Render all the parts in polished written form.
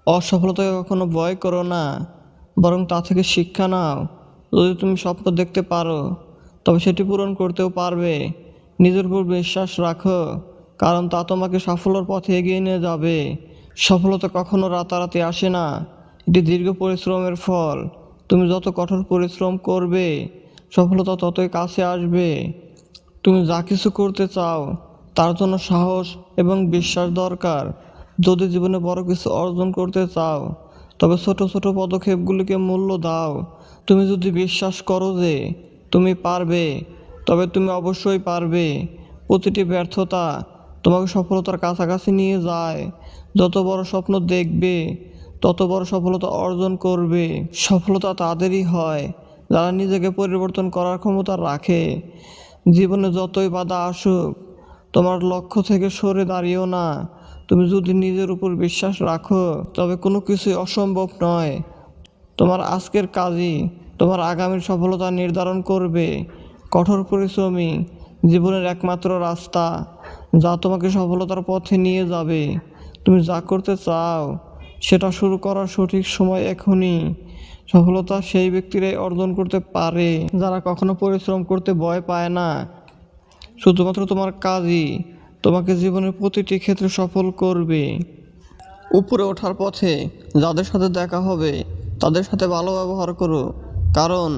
অসফলতাকে কখনো ভয় করো না, বরং তা থেকে শিক্ষা নাও। যদি তুমি স্বপ্ন দেখতে পারো, তবে সেটি পূরণ করতেও পারবে। নিজের উপর বিশ্বাস রাখো, কারণ তা তোমাকে সাফল্যের পথে এগিয়ে নিয়ে যাবে। সফলতা কখনো রাতারাতি আসে না, এটি দীর্ঘ পরিশ্রমের ফল। তুমি যত কঠোর পরিশ্রম করবে, সফলতা ততই কাছে আসবে। তুমি যা কিছু করতে চাও, তার জন্য সাহস এবং বিশ্বাস দরকার। যদি জীবনে বড় কিছু অর্জন করতে চাও, তবে ছোট ছোট পদক্ষেপগুলিকে মূল্য দাও। তুমি যদি বিশ্বাস করো যে তুমি পারবে, তবে তুমি অবশ্যই পারবে। প্রতিটি ব্যর্থতা তোমাকে সফলতার কাছাকাছি নিয়ে যায়। যত বড় স্বপ্ন দেখবে, তত বড় সফলতা অর্জন করবে। সফলতা তাদেরই হয় যারা নিজেকে পরিবর্তন করার ক্ষমতা রাখে। জীবনে যতই বাধা আসুক, তোমার লক্ষ্য থেকে সরে দাঁড়িও না। তুমি যদি নিজের উপর বিশ্বাস রাখো, তবে কোনো কিছুই অসম্ভব নয়। তোমার আজকের কাজই তোমার আগামীর সফলতা নির্ধারণ করবে। কঠোর পরিশ্রমী জীবনের একমাত্র রাস্তা, যা তোমাকে সফলতার পথে নিয়ে যাবে। তুমি যা করতে চাও, সেটা শুরু করার সঠিক সময় এখনই। সফলতা সেই ব্যক্তিরাই অর্জন করতে পারে যারা কখনো পরিশ্রম করতে ভয় পায় না। শুধুমাত্র তোমার কাজই তোমাকে জীবনের প্রতিটি ক্ষেত্রে সফল করবে। উপরে ওঠার পথে যাদের সাথে দেখা হবে, তাদের সাথে ভালো ব্যবহার করো, কারণ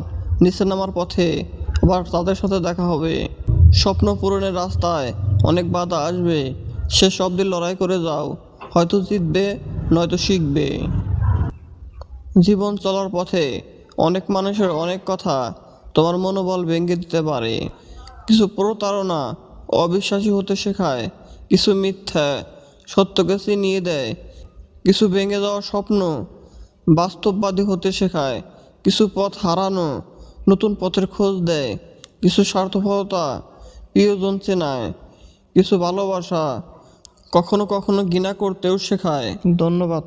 নিচে নামার পথে আবার তাদের সাথে দেখা হবে। স্বপ্ন পূরণের রাস্তায় অনেক বাধা আসবে, সে সব দিয়ে লড়াই করে যাও। হয়তো জিতবে, নয়তো শিখবে। জীবন চলার পথে অনেক মানুষের অনেক কথা তোমার মনোবল ভেঙে দিতে পারে। কিছু প্রতারণা অবিশ্বাসী হতে শেখায়, কিছু মিথ্যা সত্যকে চিনিয়ে দেয়, কিছু ভেঙে যাওয়া স্বপ্ন বাস্তববাদী হতে শেখায়, কিছু পথ হারানো নতুন পথের খোঁজ দেয়, কিছু স্বার্থপরতা প্রিয়জন চেনায়, কিছু ভালোবাসা কখনো কখনো ঘৃণা করতেও শেখায়। ধন্যবাদ।